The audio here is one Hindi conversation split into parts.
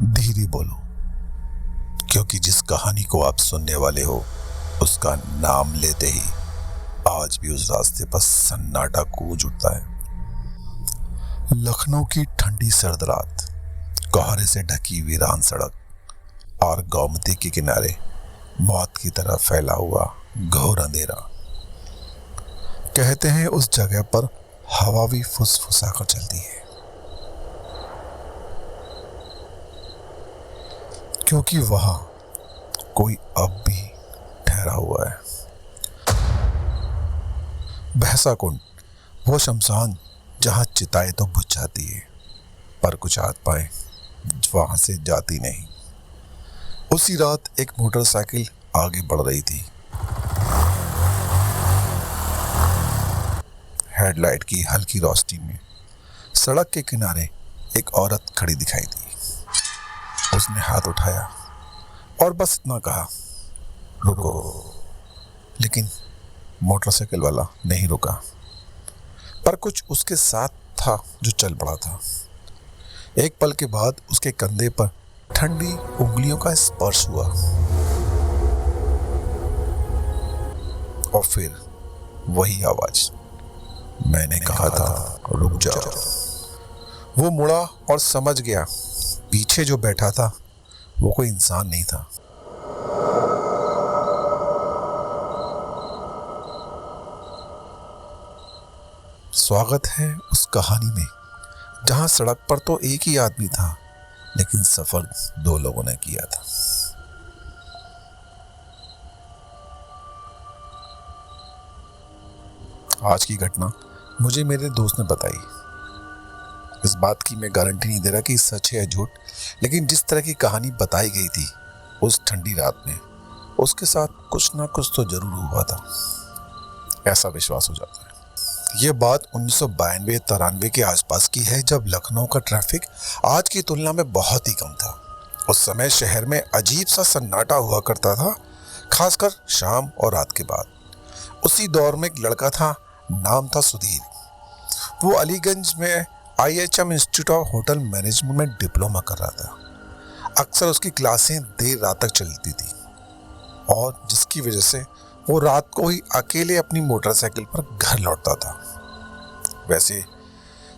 धीरे बोलो, क्योंकि जिस कहानी को आप सुनने वाले हो उसका नाम लेते ही आज भी उस रास्ते पर सन्नाटा गूंज उठता है। लखनऊ की ठंडी सर्द रात, कोहरे से ढकी वीरान सड़क और गोमती के किनारे मौत की तरह फैला हुआ घोर अंधेरा। कहते हैं उस जगह पर हवा भी फुसफुसा कर चलती है, क्योंकि वहां कोई अब भी ठहरा हुआ है। भैंसा कुंड, वो शमशान जहां चिताएं तो बुझ जाती है पर कुछ आत्माएं वहां से जाती नहीं। उसी रात एक मोटरसाइकिल आगे बढ़ रही थी। हेडलाइट की हल्की रोशनी में सड़क के किनारे एक औरत खड़ी दिखाई दी। उसने हाथ उठाया और बस इतना कहा, रुको। लेकिन मोटरसाइकिल वाला नहीं रुका, पर कुछ उसके साथ था जो चल पड़ा था। एक पल के बाद उसके कंधे पर ठंडी उंगलियों का स्पर्श हुआ और फिर वही आवाज, मैंने कहा था रुक जाओ। वो मुड़ा और समझ गया पीछे जो बैठा था वो कोई इंसान नहीं था। स्वागत है उस कहानी में जहां सड़क पर तो एक ही आदमी था, लेकिन सफर दो लोगों ने किया था। आज की घटना मुझे मेरे दोस्त ने बताई। इस बात की मैं गारंटी नहीं दे रहा कि सच है या झूठ, लेकिन जिस तरह की कहानी बताई गई थी उस ठंडी रात में उसके साथ कुछ ना कुछ तो जरूर हुआ था, ऐसा विश्वास हो जाता है। यह बात 1992-93 के आसपास की है, जब लखनऊ का ट्रैफिक आज की तुलना में बहुत ही कम था। उस समय शहर में अजीब सा सन्नाटा हुआ करता था, खासकर शाम और रात के बाद। उसी दौर में एक लड़का था, नाम था सुधीर। वो अलीगंज में IHM institute of hotel management में डिप्लोमा कर रहा था। अक्सर उसकी क्लासें देर रात तक चलती थी और जिसकी वजह से वो रात को ही अकेले अपनी मोटरसाइकिल पर घर लौटता था। वैसे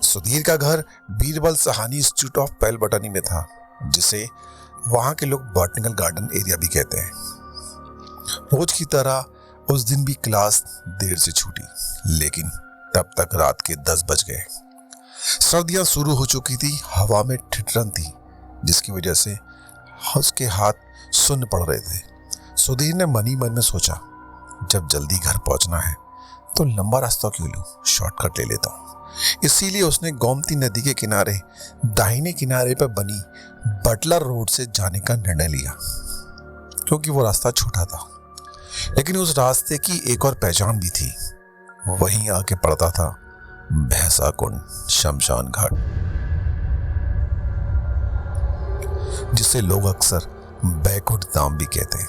सुधीर का घर बीरबल सहानी इंस्टीट्यूट ऑफ पेल बटनी में था, जिसे वहां के लोग बॉटनिकल गार्डन एरिया भी कहते हैं। रोज की तरह उस दिन भी क्लास देर से छूटी, लेकिन तब तक रात के 10 बज गए। सर्दियां शुरू हो चुकी थी, हवा में ठिठुरन थी, जिसकी वजह से उसके हाथ सुन्न पड़ रहे थे। सुधीर ने मन ही मन में सोचा, जब जल्दी घर पहुंचना है तो लंबा रास्ता क्यों लूं, शॉर्टकट ले लेता हूं। इसीलिए उसने गोमती नदी के किनारे दाहिने किनारे पर बनी बटलर रोड से जाने का निर्णय लिया, क्योंकि वो रास्ता छोटा था। लेकिन उस रास्ते की एक और पहचान भी थी, वहीं आके पड़ता था भैंसा कुंड शमशान घाट, जिसे लोग अक्सर बैकुंठ धाम भी कहते हैं।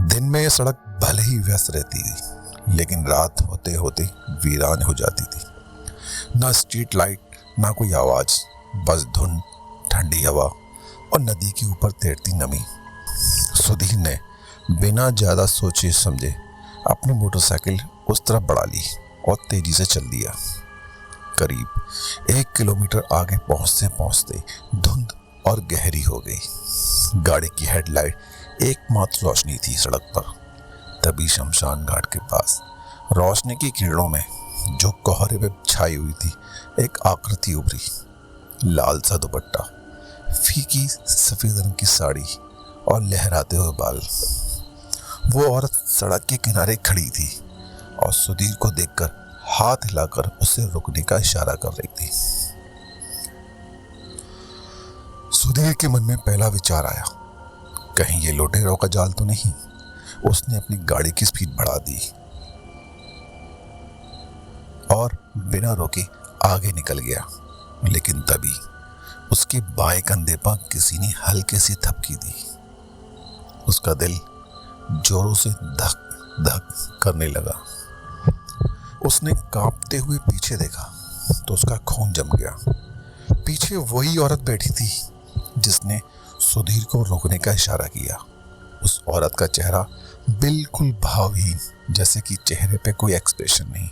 दिन में यह सड़क भले ही व्यस्त रहती थी, लेकिन रात होते होते वीरान हो जाती थी। ना स्ट्रीट लाइट, ना कोई आवाज, बस धुंध, ठंडी हवा और नदी के ऊपर तैरती नमी। सुधीर ने बिना ज्यादा सोचे समझे अपनी मोटरसाइकिल उस तरफ बढ़ा ली और तेजी से चल दिया। करीब 1 किलोमीटर आगे पहुंचते पहुंचते धुंध और गहरी हो गई। गाड़ी की हेडलाइट एकमात्र रोशनी थी सड़क पर। तभी शमशान घाट के पास रोशनी की किरणों में जो कोहरे पे छाई हुई थी, एक आकृति उभरी। लाल सा दुपट्टा, फीकी सफेद रंग की साड़ी और लहराते हुए बाल। वो औरत सड़क के किनारे खड़ी थी और सुधीर को देखकर हाथ हिलाकर उसे रुकने का इशारा कर रही थी। सुधीर के मन में पहला विचार आया, कहीं ये लुटेरों का जाल तो नहीं। उसने अपनी गाड़ी की स्पीड बढ़ा दी और बिना रोके आगे निकल गया। लेकिन तभी उसके बाएं कंधे पर किसी ने हल्के सी थपकी दी। उसका दिल जोरों से धक धक करने लगा। उसने कांपते हुए पीछे देखा तो उसका खून जम गया। पीछे वही औरत बैठी थी, जिसने सुधीर को रोकने का इशारा किया। उस औरत का चेहरा बिल्कुल भावहीन, जैसे कि चेहरे पे कोई एक्सप्रेशन नहीं,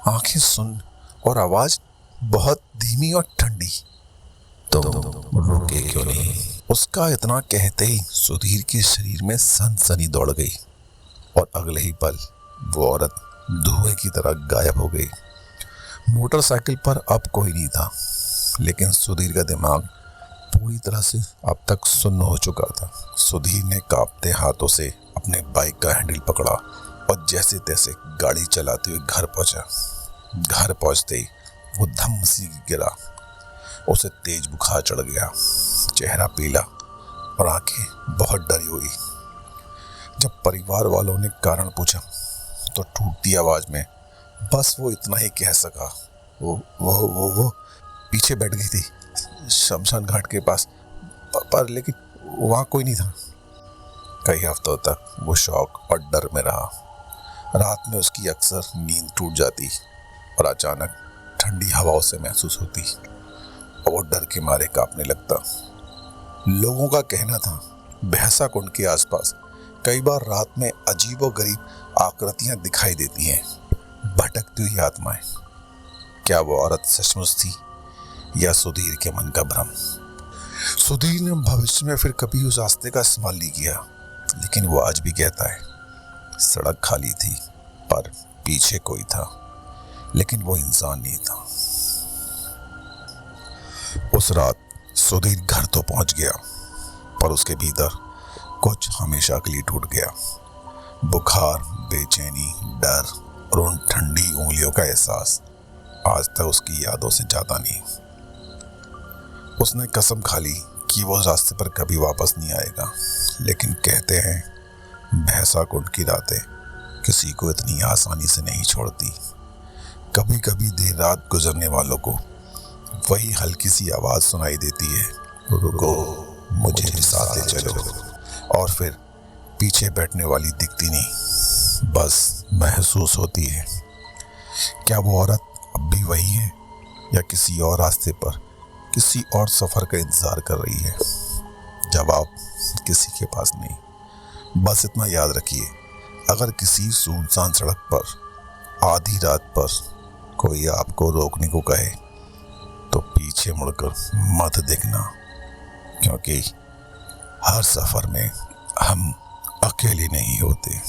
आंखें सुन्न और आवाज बहुत धीमी और ठंडी। तुम रुके क्यों नहीं? उसका इतना कहते ही सुधीर के शरीर में सनसनी दौड़ गई और अगले ही पल वो औरत धुएं की तरह गायब हो गई। मोटरसाइकिल पर अब कोई नहीं था, लेकिन सुधीर का दिमाग पूरी तरह से अब तक सुन्न हो चुका था। सुधीर ने कांपते हाथों से अपने बाइक का हैंडल पकड़ा और जैसे तैसे गाड़ी चलाते हुए घर पहुंचा। घर पहुंचते ही वो धम्म सी गिरा। उसे तेज बुखार चढ़ गया, चेहरा पीला और आंखें बहुत डरी हुई। जब परिवार वालों ने कारण पूछा तो टूटती आवाज में बस वो इतना ही कह सका, वो पीछे बैठ गई थी शमशान घाट के पास, पर लेकिन वहाँ कोई नहीं था। कई हफ्तों तक वो शौक और डर में रहा। रात में उसकी अक्सर नींद टूट जाती और अचानक ठंडी हवाओं से महसूस होती और वो डर के मारे कांपने लगता। लोगों का कहना था भैंसा कुंड के आसपास कई बार रात में अजीब और गरीब आकृतियां दिखाई देती हैं, भटकती हुई आत्माएं। क्या वो औरत सचमुच थी या सुधीर के मन का भ्रम? सुधीर ने भविष्य में फिर कभी उस रास्ते का इस्तेमाल नहीं किया, लेकिन वो आज भी कहता है सड़क खाली थी पर पीछे कोई था, लेकिन वो इंसान नहीं था। उस रात सुधीर घर तो पहुंच गया, पर उसके भीतर कुछ हमेशा के लिए टूट गया। बुखार, बेचैनी, डर और उन ठंडी उंगलियों का एहसास आज तक उसकी यादों से ज्यादा नहीं। उसने कसम खा ली कि वो उस रास्ते पर कभी वापस नहीं आएगा, लेकिन कहते हैं भैंसा कुंड की रातें किसी को इतनी आसानी से नहीं छोड़ती। कभी कभी देर रात गुजरने वालों को वही हल्की सी आवाज सुनाई देती है, रुको मुझे भी साथ ले चलो, और फिर पीछे बैठने वाली दिखती नहीं, बस महसूस होती है। क्या वो औरत अब भी वही है या किसी और रास्ते पर किसी और सफर का इंतजार कर रही है? जवाब किसी के पास नहीं। बस इतना याद रखिए, अगर किसी सुनसान सड़क पर आधी रात पर कोई आपको रोकने को कहे तो पीछे मुड़कर मत देखना, क्योंकि हर सफर में हम अकेले नहीं होते।